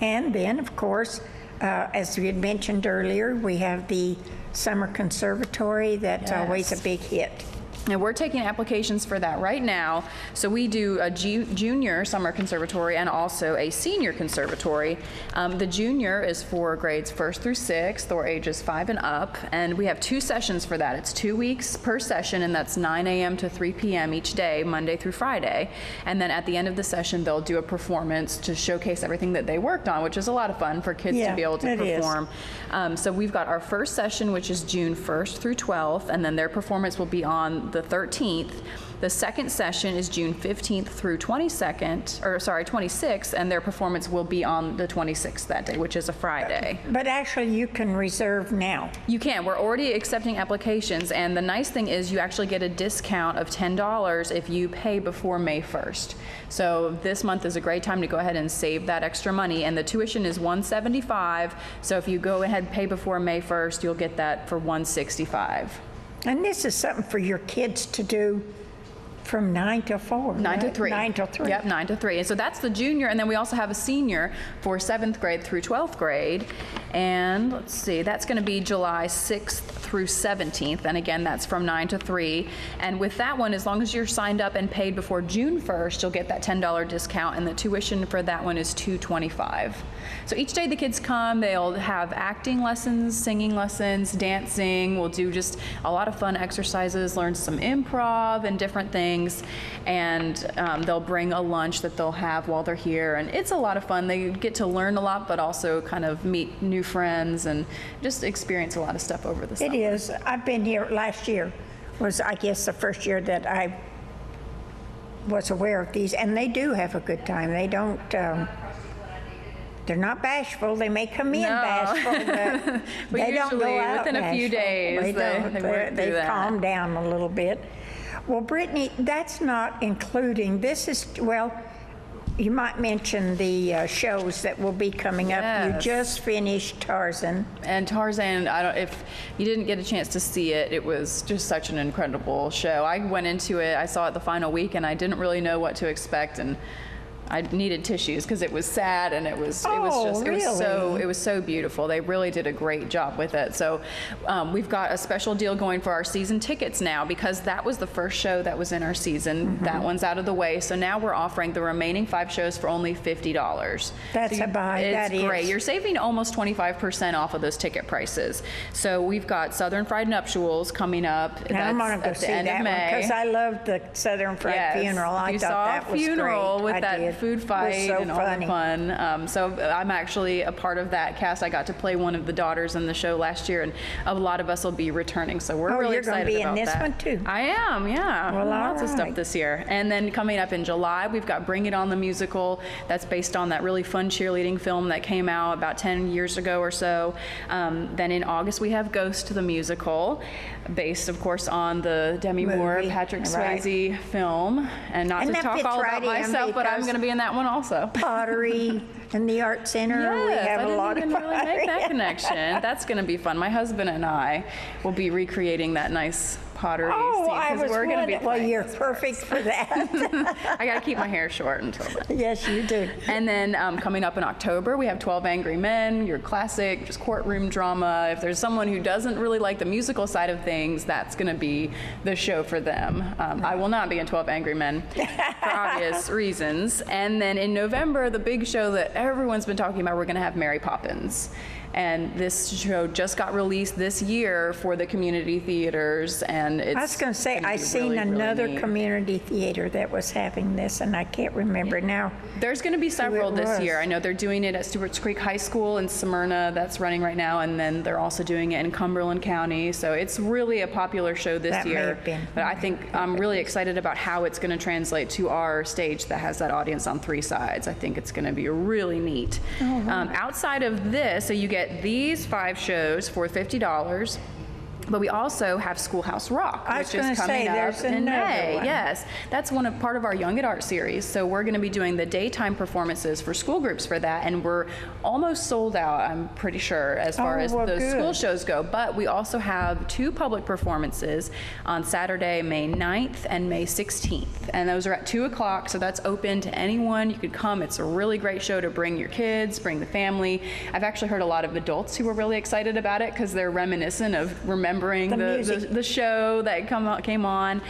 And then, of course, as we had mentioned earlier, we have the Summer Conservatory. That's always a big hit. And we're taking applications for that right now. So we do a junior summer conservatory and also a senior conservatory. The junior is for grades 1st through 6th, or ages 5 and up. And we have 2 sessions for that. It's 2 weeks per session, and that's 9 a.m. to 3 p.m. each day, Monday through Friday. And then at the end of the session, they'll do a performance to showcase everything that they worked on, which is a lot of fun for kids to be able to perform. So we've got our first session, which is June 1st through 12th, and then their performance will be on the 13th. The second session is June 15th through 26th, and their performance will be on the 26th that day, which is a Friday. But actually, you can reserve now. You can. We're already accepting applications, and the nice thing is you actually get a discount of $10 if you pay before May 1st. So this month is a great time to go ahead and save that extra money, and the tuition is $175. So if you go ahead and pay before May 1st, you'll get that for $165. And this is something for your kids to do from 9 to 4. 9 to 3. 9 to 3. Yep, 9 to 3. And so that's the junior, and then we also have a senior for 7th grade through 12th grade. And let's see, that's going to be July 6th through 17th. And again, that's from 9 to 3. And with that one, as long as you're signed up and paid before June 1st, you'll get that $10 discount. And the tuition for that one is $225. So each day the kids come, they'll have acting lessons, singing lessons, dancing. We'll do just a lot of fun exercises, learn some improv and different things. And they'll bring a lunch that they'll have while they're here. And it's a lot of fun. They get to learn a lot, but also kind of meet new friends and just experience a lot of stuff over the summer. It is. I've been here, last year was, I guess, the first year that I was aware of these, and they do have a good time. They don't, they're not bashful. They may come in bashful, but they don't go usually, out within a few bashful. days, They don't. they work through They've that. calmed down a little bit. Well, Brittany, that's not including, this is, well, you might mention the shows that will be coming up. You Yes. just finished Tarzan. And Tarzan, if you didn't get a chance to see it, it was just such an incredible show. I went into it, I saw it the final week, and I didn't really know what to expect, and I needed tissues because it was sad, and it was so beautiful. They really did a great job with it. So we've got a special deal going for our season tickets now, because that was the first show that was in our season. That one's out of the way. So now we're offering the remaining 5 shows for only $50. That's a buy. It's That great. is. You're saving almost 25% off of those ticket prices. So we've got Southern Fried Nuptials coming up. And I'm That's gonna go at the see end that of one May. because I loved the Southern Fried Yes. Funeral. I You thought saw that was Funeral great. with I that did. food It was fight so and all funny. the fun. So I'm actually a part of that cast. I got to play one of the daughters in the show last year, and a lot of us will be returning. So we're Oh, really you're gonna excited be in about this that. one, too? I am, yeah. Well, Lots of all stuff right. this year. And then coming up in July, we've got Bring It On the musical. That's based on that really fun cheerleading film that came out about 10 years ago or so. Then in August, we have Ghost the musical, based, of course, on the Demi Moore, Movie, Patrick right. Swayze film. And not And to that talk fits all right about in myself, but I'm because- going to be in that one also. Pottery and the Art Center. We Yes, have I a didn't lot even of really make pottery. that connection. That's going to be fun. My husband and I will be recreating that nice pottery Oh, scene, I 'cause was we're going to be wondering. Well, playing you're those perfect for that. parts. I got to keep my hair short until then. Yes, you do. And then coming up in October, we have 12 Angry Men, your classic, just courtroom drama. If there's someone who doesn't really like the musical side of things, that's going to be the show for them. I will not be in 12 Angry Men for obvious reasons. And then in November, the big show that everyone's been talking about, we're going to have Mary Poppins. And this show just got released this year for the community theaters, and it's I was going to say, gonna I be seen really, really another neat. community theater that was having this, and I can't remember now. There's going to be several it this was. year. I know they're doing it at Stewart's Creek High School in Smyrna. That's running right now, and then they're also doing it in Cumberland County. So it's really a popular show this That may year. have been. But I think I'm really excited about how it's going to translate to our stage that has that audience on 3 sides. I think it's going to be really neat. Outside of this, so you get these 5 shows for $50. But we also have Schoolhouse Rock, I was which is gonna coming say, up there's in another May. one. Yes, that's part of our Young at Art series. So we're going to be doing the daytime performances for school groups for that, and we're almost sold out, I'm pretty sure, as far Oh, as well, the good. school shows go. But we also have 2 public performances on Saturday, May 9th and May 16th. And those are at 2 o'clock, so that's open to anyone. You could come. It's a really great show to bring your kids, bring the family. I've actually heard a lot of adults who are really excited about it because they're reminiscent of remembering The music. the show that came on,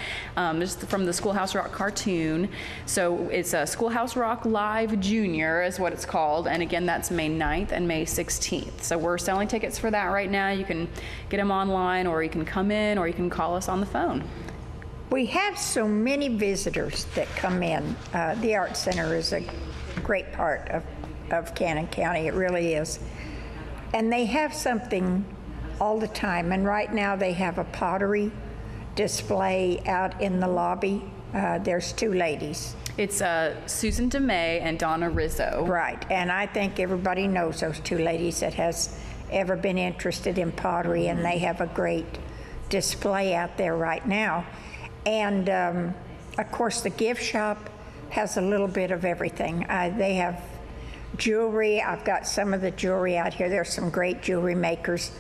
just from the Schoolhouse Rock cartoon. So it's a Schoolhouse Rock Live Junior is what it's called. And again, that's May 9th and May 16th. So we're selling tickets for that right now. You can get them online, or you can come in, or you can call us on the phone. We have so many visitors that come in. The Art Center is a great part of Cannon County. It really is. And they have something all the time. And right now they have a pottery display out in the lobby. There's 2 ladies. It's Susan DeMay and Donna Rizzo. Right. And I think everybody knows those 2 ladies that has ever been interested in pottery, and they have a great display out there right now. And of course, the gift shop has a little bit of everything. They have jewelry. I've got some of the jewelry out here. There's some great jewelry makers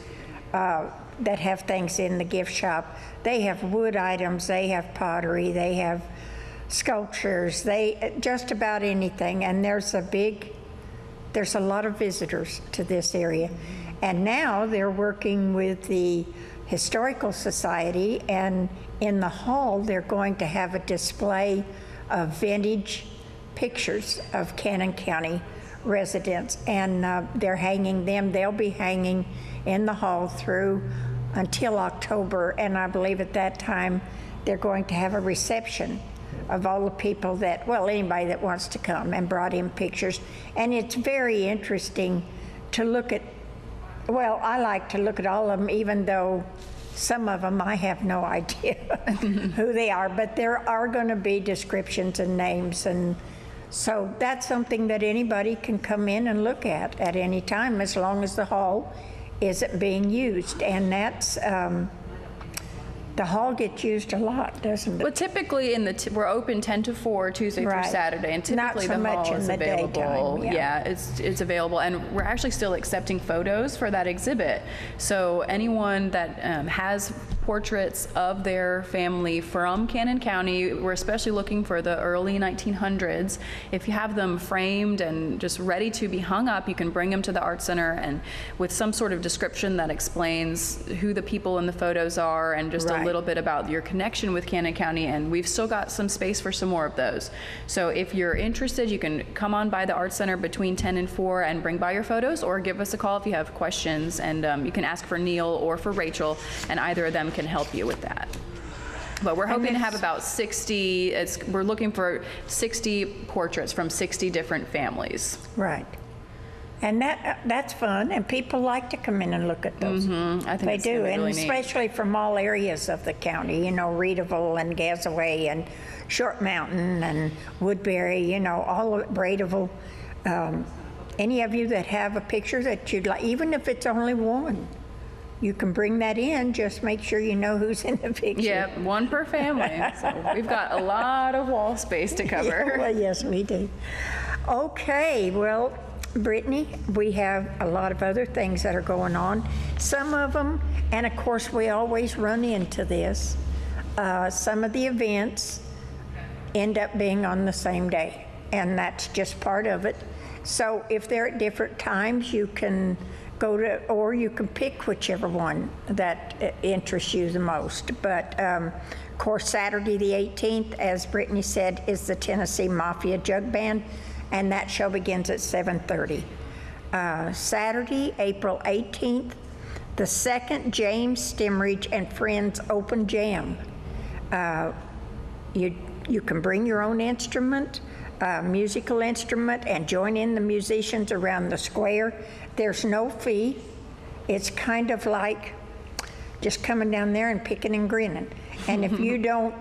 that have things in the gift shop. They have wood items, they have pottery, they have sculptures, they just about anything. And there's a lot of visitors to this area. And now they're working with the Historical Society, and in the hall, they're going to have a display of vintage pictures of Cannon County residents, and they're hanging them. They'll be hanging in the hall through until October, and I believe at that time they're going to have a reception of all the people that, well, anybody that wants to come, and brought in pictures. And it's very interesting to look at, well, I like to look at all of them, even though some of them I have no idea who they are, but there are going to be descriptions and names, and so that's something that anybody can come in and look at any time, as long as the hall isn't being used. And that's, the hall gets used a lot, doesn't it? Well, typically we're open 10 to 4 Tuesday through Right. Saturday, and Not typically so the much hall in is the available. daytime, yeah. It's available, and we're actually still accepting photos for that exhibit. So anyone that has portraits of their family from Cannon County, we're especially looking for the early 1900s. If you have them framed and just ready to be hung up, you can bring them to the Art Center, and with some sort of description that explains who the people in the photos are, and just Right. a little bit about your connection with Cannon County. And we've still got some space for some more of those. So if you're interested, you can come on by the Art Center between 10 and 4 and bring by your photos, or give us a call if you have questions, and you can ask for Neil or for Rachel, and either of them can help you with that. But we're hoping to have about 60, we're looking for 60 portraits from 60 different families. Right. And that's fun, and people like to come in and look at those. I think They it's gonna do, be and really neat. especially from all areas of the county, you know, Reedville and Gazaway and Short Mountain and Woodbury, you know, all of it, Bradyville. Any of you that have a picture that you'd like, even if it's only one, you can bring that in, just make sure you know who's in the picture. Yeah, one per family. So we've got a lot of wall space to cover. Well, yes, we do. Okay, well, Brittany, we have a lot of other things that are going on. Some of them, and of course, we always run into this, some of the events end up being on the same day, and that's just part of it. So if they're at different times, you can go to, or you can pick whichever one that interests you the most. But of course, Saturday the 18th, as Brittany said, is the Tennessee Mafia Jug Band, and that show begins at 7:30. Saturday, April 18th, the second James Stimridge and Friends Open Jam. You can bring your own instrument, musical instrument, and join in the musicians around the square. There's no fee. It's kind of like just coming down there and picking and grinning. And if you don't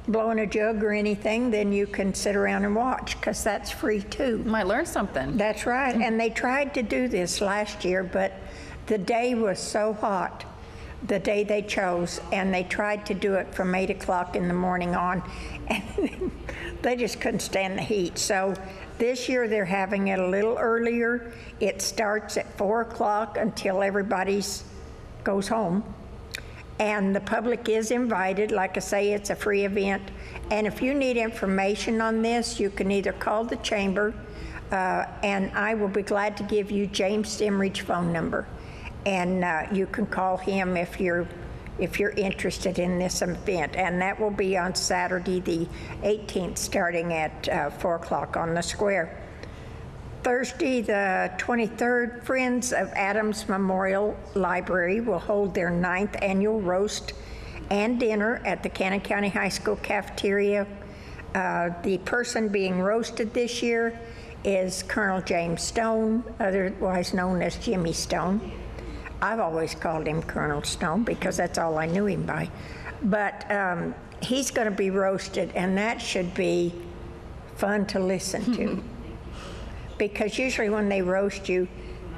blow in a jug or anything, then you can sit around and watch, because that's free too. Might learn something. That's right. And they tried to do this last year, but the day was so hot, the day they chose, and they tried to do it from 8 o'clock in the morning on, and they just couldn't stand the heat. So this year they're having it a little earlier. It starts at 4 o'clock until everybody goes home. And the public is invited. Like I say, it's a free event. And if you need information on this, you can either call the chamber, and I will be glad to give you James Stimridge's phone number. And you can call him if you're interested in this event. And that will be on Saturday the 18th, starting at 4 o'clock on the square. Thursday, the 23rd, Friends of Adams Memorial Library will hold their 9th annual roast and dinner at the Cannon County High School cafeteria. The person being roasted this year is Colonel James Stone, otherwise known as Jimmy Stone. I've always called him Colonel Stone because that's all I knew him by. But he's going to be roasted, and that should be fun to listen to. Because usually when they roast you,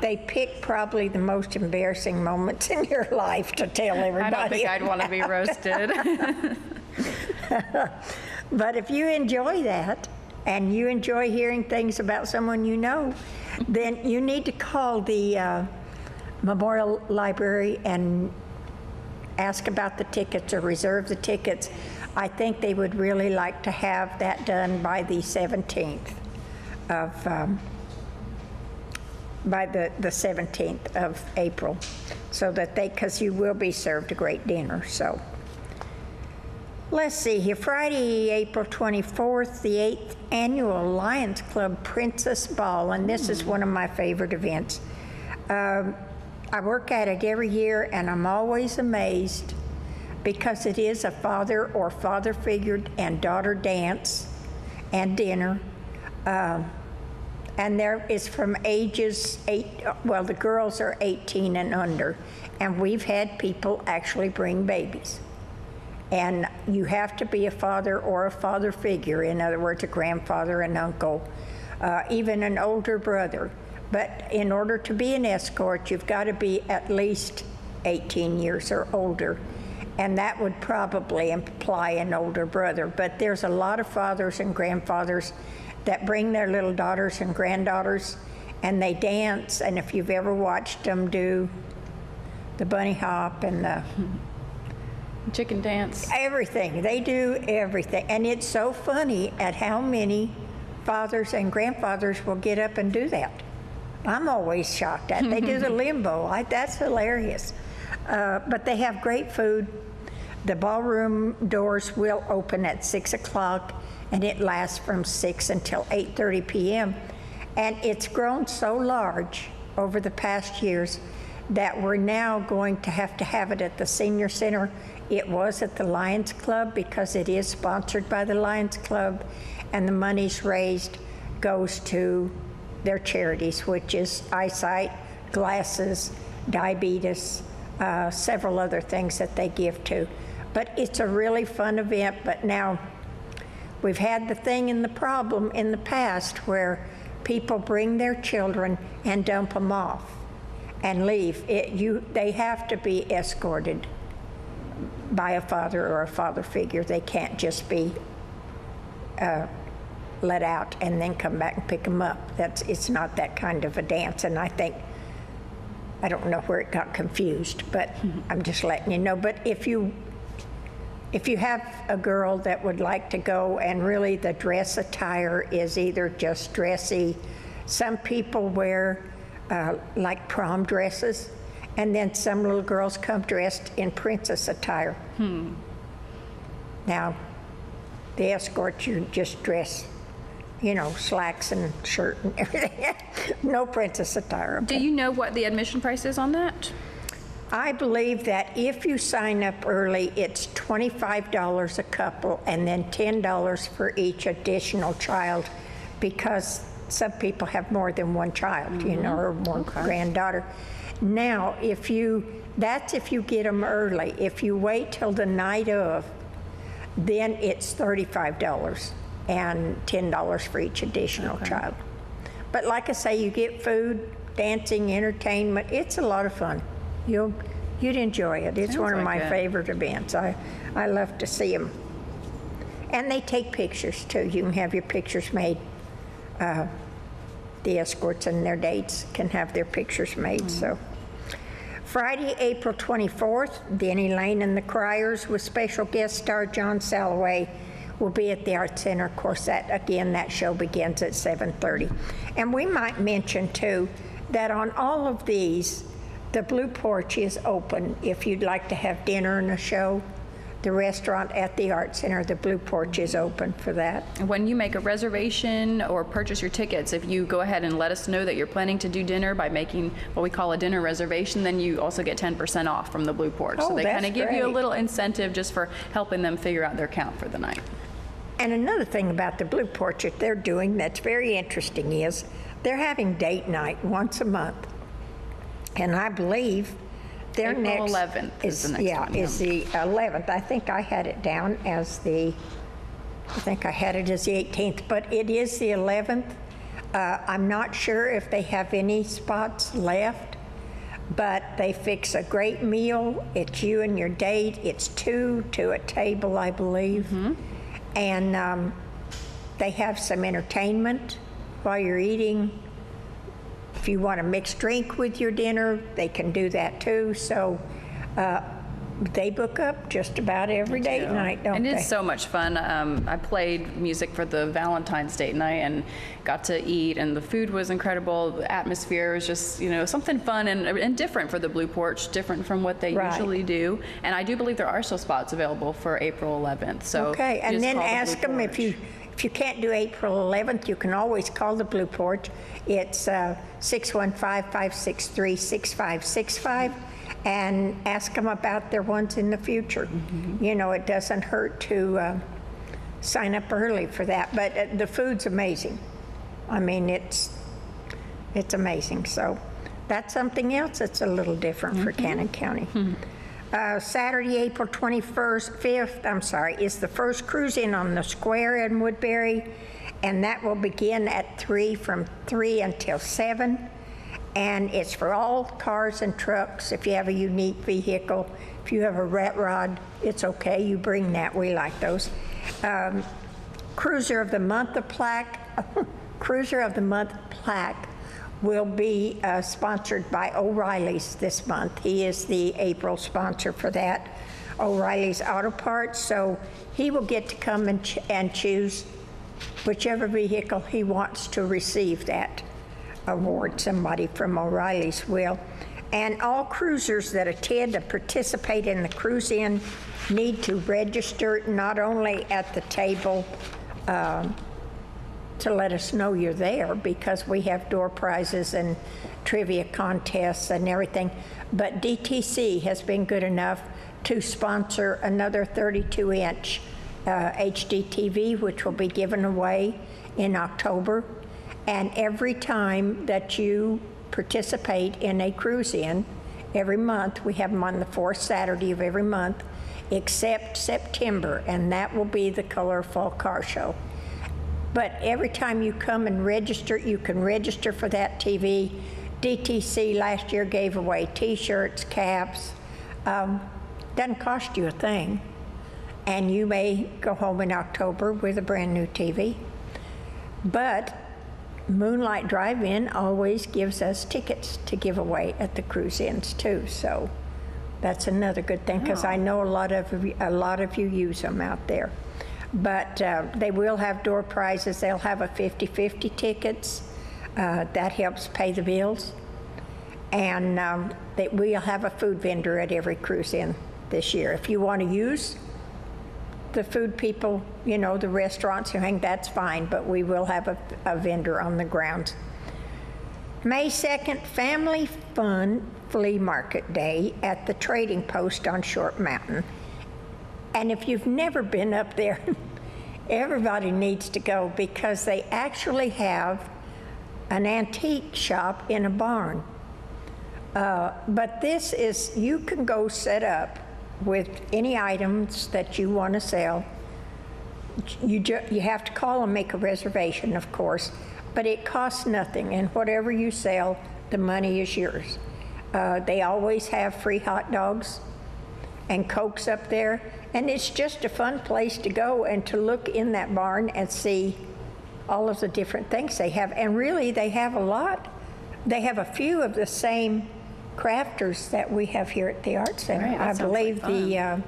they pick probably the most embarrassing moments in your life to tell everybody. I don't think I'd want to be roasted. But if you enjoy that, and you enjoy hearing things about someone you know, then you need to call the Memorial Library and ask about the tickets or reserve the tickets. I think they would really like to have that done by the 17th by the 17th of April, so that because you will be served a great dinner, so. Let's see here, Friday, April 24th, the 8th Annual Lions Club Princess Ball, and this is one of my favorite events. I work at it every year, and I'm always amazed because it is a father or father figured and daughter dance and dinner. And there is from ages the girls are 18 and under, and we've had people actually bring babies. And you have to be a father or a father figure, in other words, a grandfather, an uncle, even an older brother. But in order to be an escort, you've got to be at least 18 years or older. And that would probably imply an older brother. But there's a lot of fathers and grandfathers that bring their little daughters and granddaughters, and they dance. And if you've ever watched them do the bunny hop and the chicken dance, everything, they do everything. And it's so funny at how many fathers and grandfathers will get up and do that. I'm always shocked at. They do the limbo. That's hilarious. But they have great food. The ballroom doors will open at 6 o'clock, and it lasts from 6 until 8:30 p.m. And it's grown so large over the past years that we're now going to have it at the senior center. It was at the Lions Club because it is sponsored by the Lions Club, and the money's raised goes to their charities, which is eyesight, glasses, diabetes, several other things that they give to. But it's a really fun event. But now we've had the thing and the problem in the past where people bring their children and dump them off and leave. They have to be escorted by a father or a father figure. They can't just be let out and then come back and pick them up. It's not that kind of a dance. And I don't know where it got confused, but I'm just letting you know. But if you have a girl that would like to go, and really the dress attire is either just dressy. Some people wear like prom dresses, and then some little girls come dressed in princess attire. Now, the escorts, you just dress, slacks and shirt and everything. No princess attire. Okay? Do you know what the admission price is on that? I believe that if you sign up early, it's $25 a couple and then $10 for each additional child, because some people have more than one child, or more granddaughter. Now, if you get them early. If you wait till the night of, then it's $35 and $10 for each additional child. But like I say, you get food, dancing, entertainment. It's a lot of fun. You'd enjoy it. It's one of my favorite events. I love to see them. And they take pictures too. You can have your pictures made. The escorts and their dates can have their pictures made. So Friday, April 24th, Denny Lane and the Criers with special guest star John Salloway will be at the Arts Center. Of course, that show begins at 7:30. And we might mention too that on all of these, the Blue Porch is open if you'd like to have dinner and a show. The restaurant at the Arts Center, the Blue Porch, is open for that. When you make a reservation or purchase your tickets, if you go ahead and let us know that you're planning to do dinner by making what we call a dinner reservation, then you also get 10% off from the Blue Porch. So they kind of give you a little incentive just for helping them figure out their count for the night. And another thing about the Blue Porch that they're doing that's very interesting is they're having date night once a month. And I believe their April next 11th is the next one. is the 11th. I think I had it down as the 18th, but it is the 11th. I'm not sure if they have any spots left, but they fix a great meal. It's you and your date. It's two to a table, I believe. And they have some entertainment while you're eating. If you want a mixed drink with your dinner, they can do that too. So they book up just about every date night, don't And they? it's so much fun. I played music for the Valentine's date night and got to eat, and the food was incredible. The atmosphere was just, something fun and different for the Blue Porch, different from what they Right. usually do. And I do believe there are still spots available for April 11th. So Okay, and just then call the ask Blue them if Porch. you can't do April 11th, you can always call the Blue Porch. It's 615-563-6565, and ask them about their ones in the future. It doesn't hurt to sign up early for that, but the food's amazing. I mean, it's amazing. So that's something else that's a little different for Cannon County. Saturday, April 5th, is the first cruise-in on the square in Woodbury, and that will begin at 3 from 3 until 7. And it's for all cars and trucks. If you have a unique vehicle, if you have a rat rod, it's okay, you bring that, we like those. Cruiser of the Month plaque will be sponsored by O'Reilly's this month. He is the April sponsor for that, O'Reilly's Auto Parts. So he will get to come and choose whichever vehicle he wants to receive that award. Somebody from O'Reilly's will. And all cruisers that attend and participate in the cruise-in need to register not only at the table to let us know you're there, because we have door prizes and trivia contests and everything, but DTC has been good enough to sponsor another 32-inch HD TV, which will be given away in October. And every time that you participate in a cruise-in, every month, we have them on the fourth Saturday of every month, except September, and that will be the Colorful Car Show. But every time you come and register, you can register for that TV. DTC last year gave away T-shirts, caps. Doesn't cost you a thing. And you may go home in October with a brand new TV. But Moonlight Drive-In always gives us tickets to give away at the cruise-ins too. So that's another good thing, because I know a lot of you use them out there. But they will have door prizes. They'll have a 50-50 tickets. That helps pay the bills. And we'll have a food vendor at every cruise-in this year. If you want to use the food people, the restaurants, that's fine, but we will have a vendor on the grounds. May 2nd, Family Fun Flea Market Day at the Trading Post on Short Mountain. And if you've never been up there, everybody needs to go, because they actually have an antique shop in a barn. But this is, you can go set up with any items that you want to sell. You have to call and make a reservation, of course, but it costs nothing, and whatever you sell, the money is yours. They always have free hot dogs and Cokes up there, and it's just a fun place to go and to look in that barn and see all of the different things they have. And really, they have a lot. They have a few of the same crafters that we have here at the Art Center. Right, that I sounds believe like the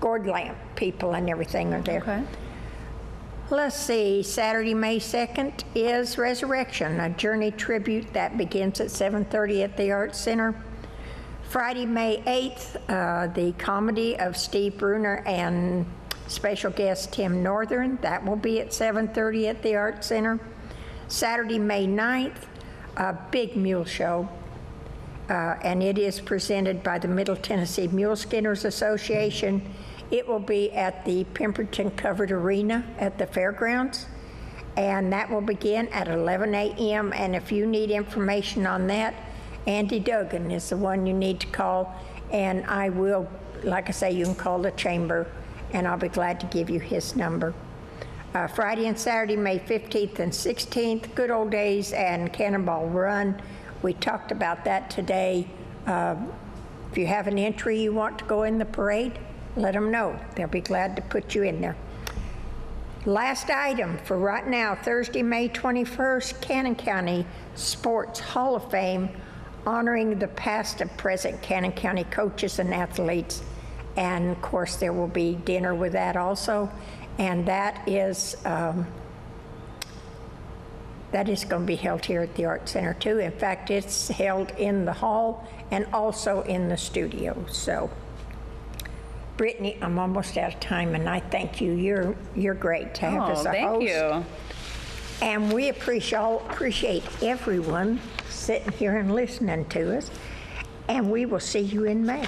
gourd lamp people and everything are there. Okay. Let's see, Saturday, May 2nd is Resurrection, a journey tribute that begins at 7:30 at the Art Center. Friday, May 8th, the comedy of Steve Bruner and special guest Tim Northern. That will be at 7:30 at the Art Center. Saturday, May 9th, a big mule show, and it is presented by the Middle Tennessee Mule Skinners Association. It will be at the Pemberton Covered Arena at the fairgrounds, and that will begin at 11 a.m. And if you need information on that, Andy Duggan is the one you need to call, and I will, like I say, you can call the chamber, and I'll be glad to give you his number. Friday and Saturday, May 15th and 16th, Good Old Days and Cannonball Run. We talked about that today. If you have an entry you want to go in the parade, let them know. They'll be glad to put you in there. Last item for right now, Thursday, May 21st, Cannon County Sports Hall of Fame honoring the past and present Cannon County coaches and athletes. And of course, there will be dinner with that also. And that is going to be held here at the Art Center too. In fact, it's held in the hall and also in the studio. So, Brittany, I'm almost out of time, and I thank you. You're great to have as a thank host. you. And we appreciate everyone sitting here and listening to us. And we will see you in May.